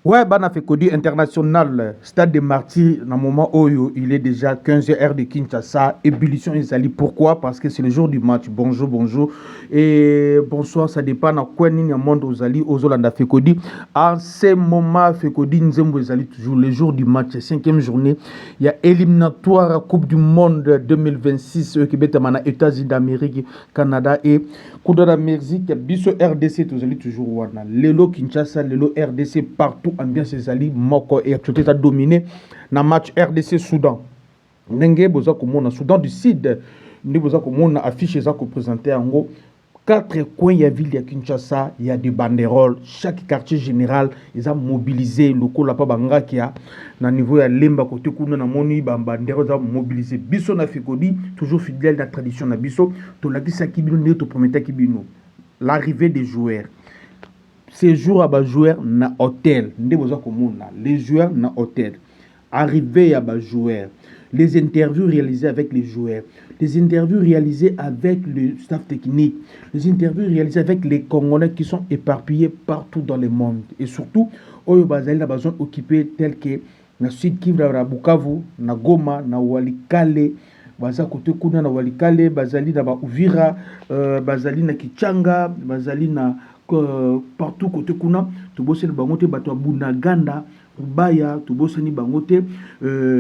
Ouais, Bana Fekodi international, stade de Martyrs, dans le moment où il est déjà 15 heures de Kinshasa, ébullition Isali. Pourquoi? Parce que c'est le jour du match. Bonjour, bonjour. Et bonsoir, ça dépend de quoi il y a monde aux Ali, aux Olanda Fekodi. En ce moment, Fekodi, Nzembo Isali, toujours le jour du match, 5e journée. Il y a éliminatoire Coupe du Monde 2026, Québec, États-Unis d'Amérique, Canada et Coupe de la Mexique, Biso RDC, toujours Wana. Lelo Kinshasa, Lelo RDC, partout, ambiance Zali, Moko et actualité a dominé dans match RDC Soudan. Nenge boza komona Soudan du Sud, ndi boza komona affiche za ko présenter en gros 4 coins de la ville de Kinshasa, il y a des banderoles. Chaque quartier général, ils ont mobilisé. Le coup, la banga qui a, na niveau de l'emba côté kuna na moni banderoles, ils ont mobilisé. Biso na Fekodi, toujours fidèle à la tradition na biso. To la gisa kibino ne to prometa kibino. L'arrivée des joueurs. Ces jours à bas joueurs na hôtel. Nde boza komona. Les joueurs na hôtel. Arrivée à bas joueurs. Les interviews réalisées avec les joueurs, les interviews réalisées avec le staff technique, les interviews réalisées avec les Congolais qui sont éparpillés partout dans le monde. Et surtout, Oyo Bazali na bazone occupé tel que na Sud Kivu, na Bukavu, na Goma, na Walikale, baza kote kuna na Walikale, bazali na Uvira, bazali na Kichanga, bazali na partout côté kuna, to bosse le bangote bato Bunaganda, Baya, tout bosseni bangote,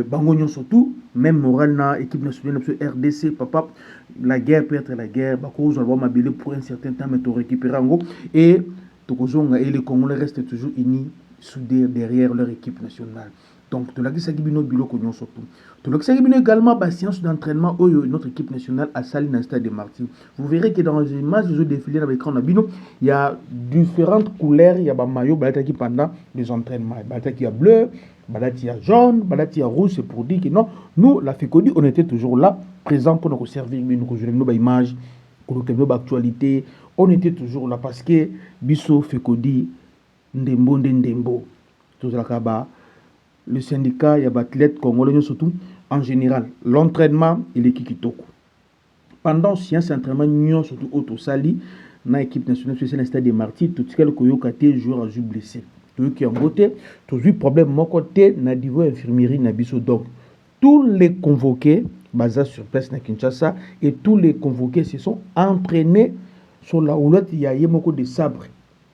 bangonyon surtout, même moral na équipe nationale RDC, papa, la guerre peut être la guerre, bako on va m'abeler pour un certain temps, mais tu récupérer en gros, et les Congolais restent toujours unis, soudés derrière leur équipe nationale. Donc, tu l'as dit, ça Gibino Bilo Cognon surtout. Tu l'as dit, également, la séance d'entraînement, notre équipe nationale a sali dans le stade de Martyrs. Vous verrez que dans les matchs de défilé avec l'écran Nabino, il y a différentes couleurs. Il y a des maillots qui pendant les entraînements. Il y a bleu, il y a jaune, il y a rouge. C'est pour dire que non, nous, la FECODI, on était toujours là, présents pour nous servir, nous jouer nos images, pour nos actualités. On était toujours là parce que Bisso FECODI, Ndembo, Ndembo, tout ça là-bas. Le syndicat, il y a des athlètes congolais surtout, en général, l'entraînement, il est Kikitoko. Pendant séance d'entraînement, nous surtout au Sali, dans l'équipe nationale, c'est le stade des Martyrs, tout ce qui est joueur a joué blessé. Tout qui est en côté, tout le problème, mon côté, na niveau infirmerie, na biso. Donc, tous les convoqués, basés sur place na Kinshasa, et tous les convoqués se sont entraînés sur la roulotte, il y a beaucoup de sabres.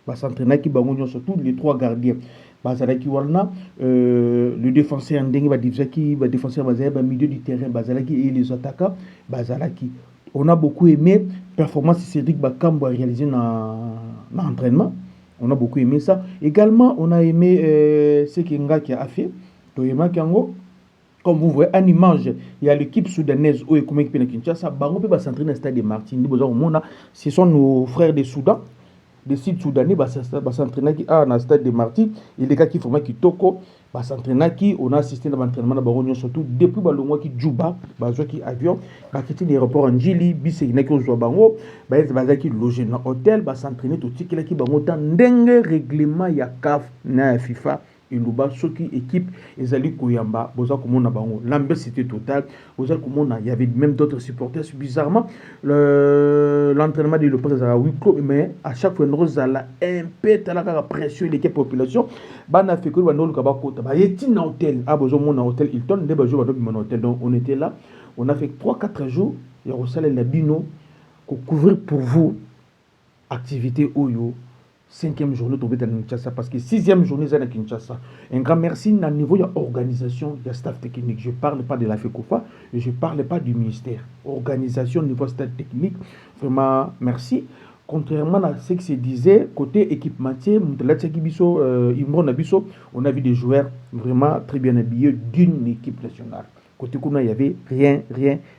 Bah, s'entraîner qui bangonio surtout les 3 gardiens. Bazalaki Walna, le défenseur Ndenge, le défenseur Bazalaki, milieu du terrain, Bazalaki et les attaquants, Bazalaki. On a beaucoup aimé la performance de Cédric Bakambo réalisée dans l'entraînement. On a beaucoup aimé ça. Également, on a aimé ce qu'Enga qui a fait. Comme vous voyez, en image, il y a l'équipe soudanaise où est comme Kinshasa. Bango peut s'entraîner dans le stade de Martin. Ce sont nos frères des Soudan. Les sites soudanais s'entraîner dans le stade de Martyrs et les gars qui font Kitoko s'entraîner on a assisté à l'entraînement de surtout depuis balongwa qui Djouba qui avion qui l'aéroport en Djili bisi qui ont bango qui logé dans hôtel s'entraîner tout ce qui bango tant ndenge règlement ya CAF na FIFA Iluba soki équipe ezali koyamba boza komona bango l'ambiance c'était total boza komona il y avait même d'autres supporters bizarrement l'entraînement de l'opéra à huis clos mais à chaque fois nous ala un peu la pression l'équipe population bana fait que bana luka ba kota ba yeti na hôtel a bozo mona hôtel Hilton de ba jour ba mon hôtel donc on était là on a fait 3-4 jours il y a aussi la bino ko couvrir pour vous activité oyo 5e journée de Kinshasa parce que 6e journée de Kinshasa. Un grand merci à niveau de l'organisation de staff technique. Je ne parle pas de la FECOFA, je ne parle pas du ministère. Organisation au niveau staff technique, vraiment merci. Contrairement à ce que se disait, côté équipementier, on a vu des joueurs vraiment très bien habillés d'une équipe nationale. Côté Kuna, il n'y avait rien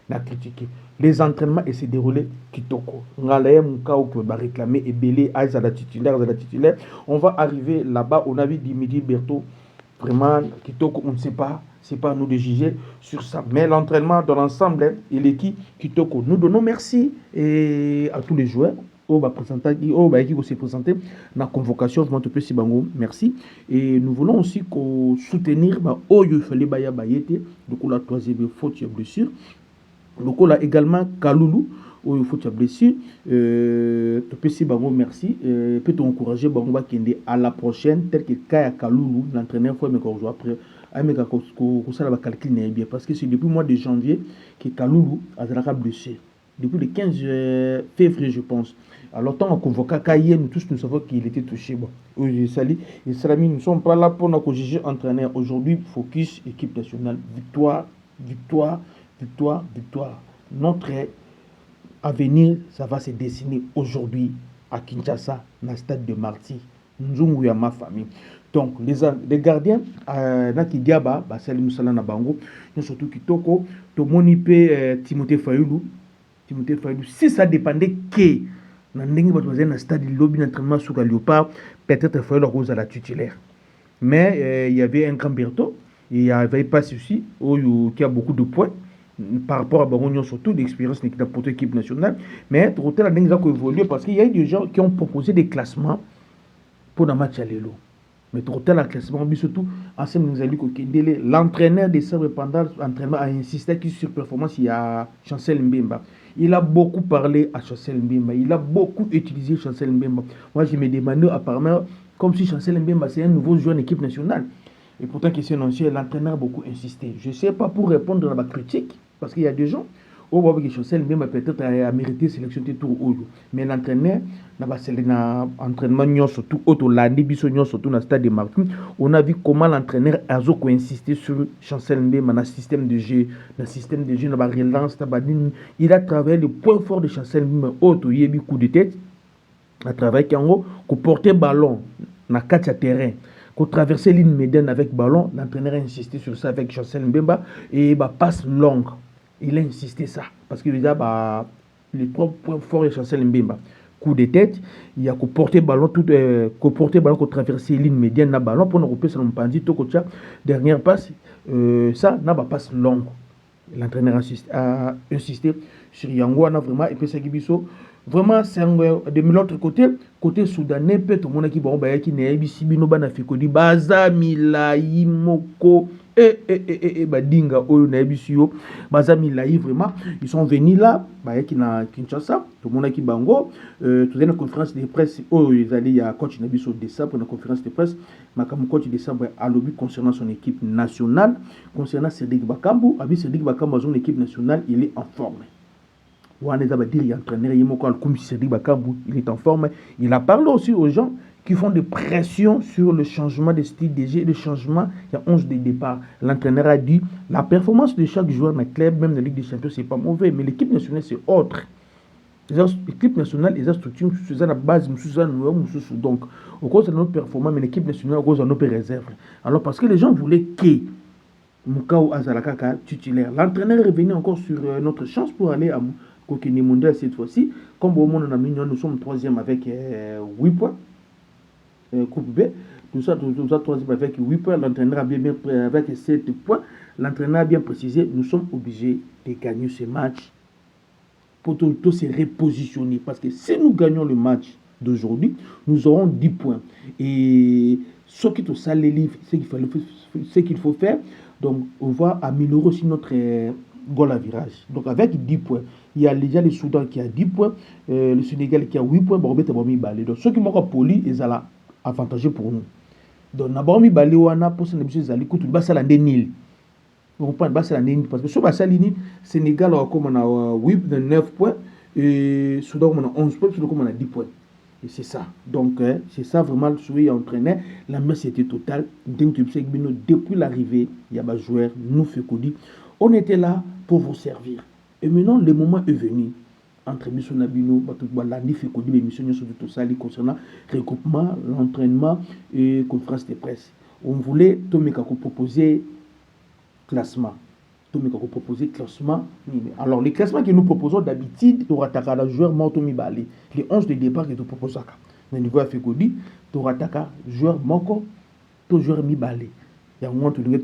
à critiquer. Les entraînements et se déroulaient kitoko. On va réclamer et belé à la titulaire. On va arriver là-bas, on a vu Dimitri Berthaud. Vraiment, kitoko, on ne sait pas. C'est pas à nous de juger sur ça. Mais l'entraînement dans l'ensemble, il est kitoko. Nous donnons merci et à tous les joueurs. Qui vont se présenter dans la convocation. Merci. Et nous voulons aussi soutenir Oyo Fele Baya Bayete. Donc la 3e faute, blessure. Donc on a également Kaloulou, où il faut te blesser. Tu peux si bango merci. Peut t'encourager bango ba kende à la prochaine, tel que Kaya Kaloulou, l'entraîneur faut me corriger après. Ameka ko ça va calculer bien parce que c'est depuis le mois de janvier que Kaloulou a été blessé. Depuis le 15 février, je pense. Alors, tant qu'on convoque Kaye, nous tous nous savons qu'il était touché. Bon, Sali et Salami, nous ne sommes pas là pour nous juger entraîneur. Aujourd'hui, focus, équipe nationale, victoire, victoire, victoire, victoire. Notre avenir, ça va se dessiner aujourd'hui à Kinshasa, dans le stade de Marty. Nous sommes ma famille. Donc, les gardiens, Naki Diaba, Salim Moussala Nabango, nous surtout Kitoko, Tomonipe, Timothée Fayoulou. Si ça dépendait que dans le stade de lobby d'entraînement sur le Léopard, peut-être il fallait la rose à la titulaire. Mais il y avait un grand Berthaud, il n'y avait pas de souci, qui a beaucoup de points par rapport à Baron, surtout d'expérience pour l'équipe nationale. Mais Trotel a évolué parce qu'il y a des gens qui ont proposé des classements pour le match à l'élo. Mais Trotel a classement, surtout, l'entraîneur des Sabres pendant l'entraînement a insisté sur performance, il y a Chancel Mbemba. Il a beaucoup parlé à Chancel Mbemba. Il a beaucoup utilisé Chancel Mbemba. Moi, je me demandais apparemment comme si Chancel Mbemba, c'est un nouveau joueur en équipe nationale. Et pourtant, question ancienne, l'entraîneur a beaucoup insisté. Je ne sais pas pour répondre à ma critique, parce qu'il y a des gens, au moment où Chancel Mbemba peut-être a mérité sélection de tour. Mais l'entraîneur, dans l'entraînement, surtout au Landi, surtout dans le stade de Martin, on a vu comment l'entraîneur a insisté sur Chancel Mbemba dans le système de jeu, dans la relance, il a travaillé le point fort de Chancel Mbemba, auto yebi coup de tête, à travailler qu'on porter ballon dans le terrain, qu'on traverser ligne médiane avec ballon, l'entraîneur a insisté sur ça avec Chancel Mbemba et passe longue. Il a insisté ça parce qu'il y a les trois points forts de Chancel Mbemba. Coup de tête, il y a qu'au porter ballon, qu'on traverser ligne médiane na ballon pour nous repérer sur le pandi, tout comme ça. Dernière passe, ça n'a pas passe longue. L'entraîneur a insisté sur Yango, on a vraiment et puis ça Gibiso. Vraiment, c'est de l'autre côté soudanais, peut tout le monde qui bon bah qui n'est pas si bino bana fikodi baza milai moko badinga oyo na ebisio baza milai vraiment ils sont venus là bah qui na Kinshasa tout le monde qui bango tout une conférence de presse oyo ils allaient ya coach na biso décembre na conférence de presse makamu coach décembre à lobby concernant son équipe nationale concernant Cédric Bakambu abi Cédric Bakambu son équipe nationale il est en forme. Il est en forme. Il a parlé aussi aux gens qui font des pressions sur le changement de style de jeu, le changement, il y a 11 de départ. L'entraîneur a dit la performance de chaque joueur dans le club, même dans la Ligue des Champions, c'est pas mauvais, mais l'équipe nationale, c'est autre. L'équipe nationale, les structures, c'est la base, donc, au cause de notre performance, mais l'équipe nationale, au cause de notre réserve. Alors, parce que les gens voulaient que Moukao Azalakaka titulaire. L'entraîneur est revenu encore sur notre chance pour aller à Kokini Mondial cette fois-ci. Comme au monde, nous sommes troisième avec 8 points. Coupe B. Tout ça troisième avec 8 points. L'entraîneur a bien avec 7 points. L'entraîneur a bien précisé, nous sommes obligés de gagner ce match pour tout se repositionner. Parce que si nous gagnons le match d'aujourd'hui, nous aurons 10 points. Et ce qui tout ça, les livres, ce qu'il faut faire, donc on va améliorer aussi notre goal à virage. Donc avec 10 points, il y a déjà le Soudan qui a 10 points, le Sénégal qui a 8 points, donc ceux qui m'ont poli, ils sont avantageux pour nous. Donc on a balé wana pour ce que zali kutu ba sala nil. On prend ba sala nil parce que sur ba salini Sénégal a comme on a 8 de 9 points et Soudan on a 11 points, Soudan on a 10 points. Et c'est ça. Donc c'est ça vraiment le souhait entraîneur, la messe était totale. Depuis l'arrivée, il y a des joueurs nous fait Kodi. On était là pour vous servir. Et maintenant le moment est venu. Entre Bissou Nabino, Landi fait Kodi, mais mission sur tout ça concernant regroupement, l'entraînement et conférence de presse. On voulait Tomeka proposer classement. Alors, les classements que nous proposons d'habitude, tu auras un joueur mort Bali. Les 11 de départ que tu proposes. Mais niveau à Fekodi, tu auras un joueur mort, tu joueur Mibali. Il y a un moment où tu as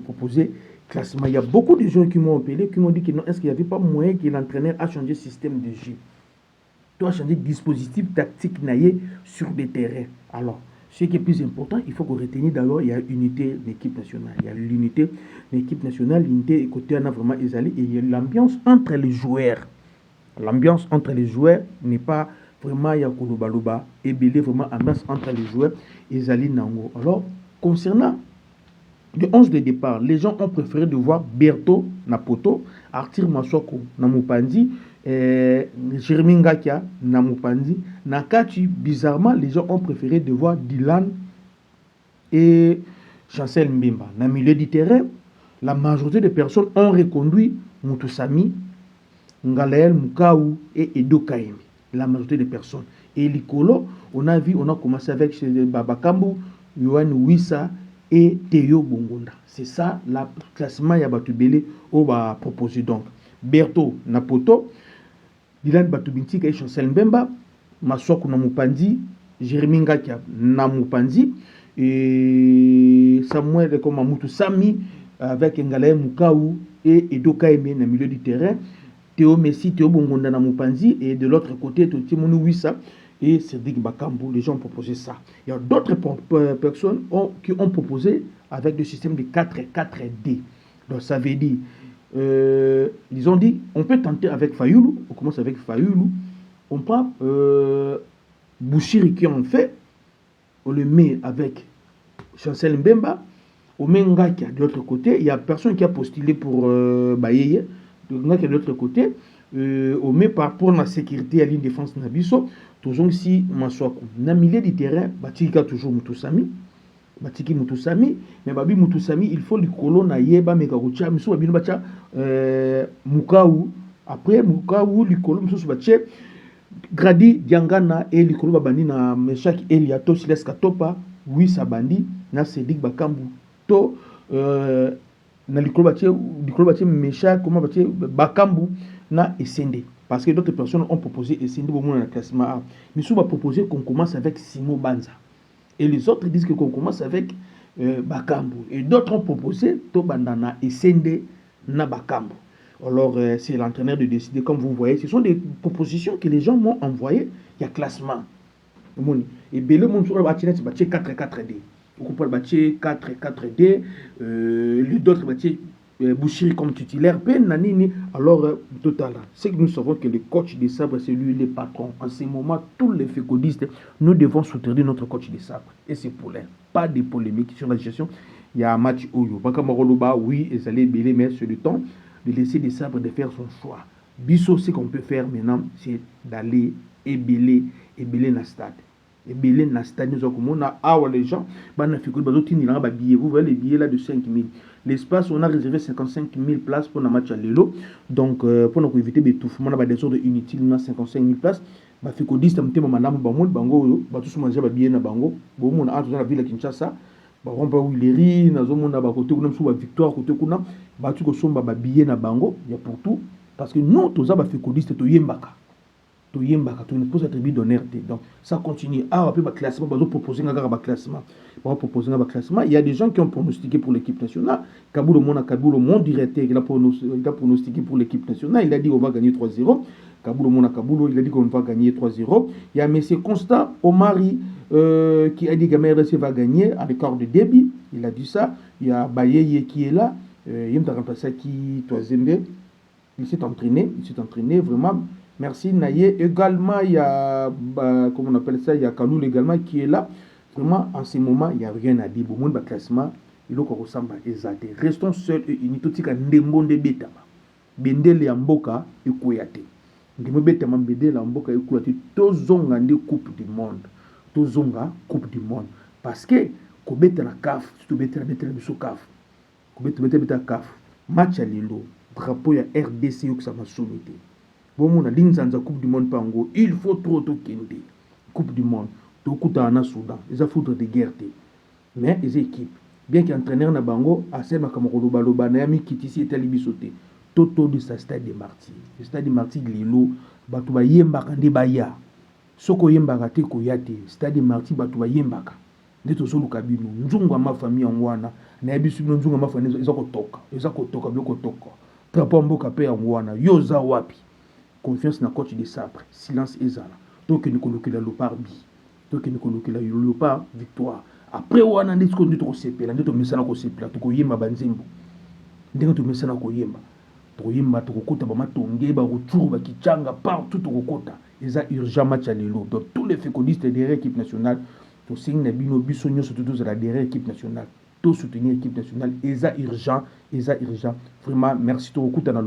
proposé classement. Il y a beaucoup de gens qui m'ont appelé, qui m'ont dit que non, est-ce qu'il n'y avait pas moyen que l'entraîneur a changé système de jeu? Tu as changé dispositif tactique sur des terrains. Alors, ce qui est plus important, il faut qu'on retienne d'abord, il y a l'unité de l'équipe nationale. Il y a l'unité de l'équipe nationale, l'unité côté on a vraiment isolé et il y a l'ambiance entre les joueurs. L'ambiance entre les joueurs n'est pas vraiment yakoloba et belé vraiment ambiance entre les joueurs et Zali Nango. Alors, concernant le 11 de départ, les gens ont préféré de voir Berto Napoto, Arthur Maswako Namupandi, Jérémy Ngakia Namupandi, Nakati. Bizarrement, les gens ont préféré de voir Dylan et Chancel Mbemba. Dans le milieu du terrain, la majorité des personnes ont reconduit Mutusami, Ngalael Mukaou et Edo Kaimi. La majorité des personnes. Et Likolo, on a commencé avec Babakambu, Yohan Wissa et Théo Bongonda. C'est ça, le classement Yabatubele au va proposer donc. Berto Napoto, Dylan Batubintika et Chancel Mbemba, Maswako Namupandi, Jérémy Ngakia Namupandi, et Samuel Komamutu Sami avec Ngalael Mukaou et Edo Kaimi dans le milieu du terrain. Théo Messi, Théo Bongonda Namupandi, et de l'autre côté, Timonou Wissa et Cédric Bakambu. Les gens ont proposé ça. Il y a d'autres personnes qui ont proposé avec le système de 4-4-D. Donc ça veut dire, ils ont dit, on peut tenter avec Fayoulou, on commence avec Fayoulou, on prend Bouchiri qui en fait, on le met avec Chancel Mbemba, on met Ngakia de l'autre côté, il y a personne qui a postulé pour Bayeye, de l'autre côté, on met pour la sécurité à la défense Nabiso, toujours si Maswako. Dans le milieu du terrain, Batika toujours Mutusami, Batiki Mutusami, mais Babi Mutusami, il faut le colon na Yeba Mekarucha, Miso Babino Bacha, Mukaou, après Mukaou, le colon Miso Bache, Gradi Diangana et le colon Babani na Meshak Eliato, Siles Katopa, oui Sabandi, na Cédric Bakambu, to, na likolo batie Meshak comment batie Bakambu na Essende parce que d'autres personnes ont proposé Essende au moins dans le classement A. Mais souvent proposé qu'on commence avec Simo Banza et les autres disent que qu'on commence avec Bakambu et d'autres ont proposé to bandana Essende na Bakambu. Alors c'est l'entraîneur de décider comme vous voyez, ce sont des propositions que les gens m'ont envoyées, il y a classement. Et Bele mon sur batie 4-4-D. On peut battre 4-4-D, les d'autres battre Bouchiri comme titulaire, alors total. C'est que nous savons que le coach des sabres, c'est lui le patron. En ce moment, tous les fécodistes, nous devons soutenir notre coach des sabres. Et c'est pour l'air. Pas de polémique sur la gestion. Il y a un match Oyo. Bakamaroloba, oui, et ça allait belé, mais c'est le temps de laisser des sabres de faire son choix. Bisso, ce qu'on peut faire maintenant, c'est d'aller ébeler dans stade. Et Belé na stade nous avons les gens vous voyez les billets là de 5 000. L'espace on a réservé 55 000 places pour le match à Lelo, donc pour nous éviter l'étouffement on a des ordres inutiles on a 55 000 places ba fikodiste mtema manamu bango ba tous manger ba billet na bango bo mon a dans la ville de Kinshasa ba rompa Wileri na zo mona ba côté kuna msu ba victoire côté kuna ba tu ko somba ba billet na bango ya pour tout parce que nous tous ba fikodiste to yembaka tu ne poses attribuer d'honneur. Donc ça continue. Ah, après, classement, proposer un classement. Il y a des gens qui ont pronostiqué pour l'équipe nationale. Kaboul mon directeur, il a pronostiqué pour l'équipe nationale. Il a dit qu'on va gagner 3-0. Il a dit qu'on va gagner 3-0. Il y a M. Constant Omari qui a dit que MRC va gagner à l'écart de débit. Il a dit ça. Il y a Bayeye qui est là. Il y a remplacé qui, il s'est entraîné vraiment. Merci Naye. Également, il y a, comment on appelle ça, il y a Kaloul également qui est là. Vraiment, en ce moment, il n'y a rien à dire. Au moins, le classement, il faut qu'on ressemble à Ezate. Restons seuls et unis. Tout ce qui est Ndembo Ndebetama. Bendele Amboka et Kouyate. Ndembo Betama Bendele Amboka et Kouyate. Tozonga de Coupe du Monde. Tozonga Coupe du Monde. Parce que, Kobeta la CAF, tu beta la CAF. Kobeta CAF. Match à Lilo. Drapeau, il y a RDC qui ça m'a sommité. Bon, on a l'insanza Coupe du Monde pango. Il faut trop kende. Coupe du Monde. Tokuta na Soudan. Ils ont foutu de guerre. Mais les équipes, bien qu'entraîneur na bango, Asema Kamakolo Baloba, Nayami Kitisi et Talibisote. Toto de sa stade de Martyrs. Le stade de Martyrs Lilo, Batouba Yembaka Ndebaya. Soko Yembaka te Koyate. Stade de Martyrs Batouba Yembaka. Neto Solo Kabino. Nzunga ma famille en wana. Nayabisu Nzunga ma famille. Ils ont kotoka. Bloko toka. Trapo Mboka pe en wana. Yoza wapi. Confiance na coach de sabre, silence ezala. Donc nous coloquer la léopard bi. Donc nous coloquer la léopard victoire. Après on a dit qu'on dit trop sepela, dit to mesana ko sepela, to ko yema banzembo. Ndenge to mesana ko yema. toyimba tokokota bamatonge baruturu bakichanga partout tokokota eza urgent match à lelo. Donc tous les fécondistes derrière équipe nationale tosengi na bino biso nyonso tozala derrière équipe nationale to soutenir équipe nationale eza urgent vraiment merci tokokutana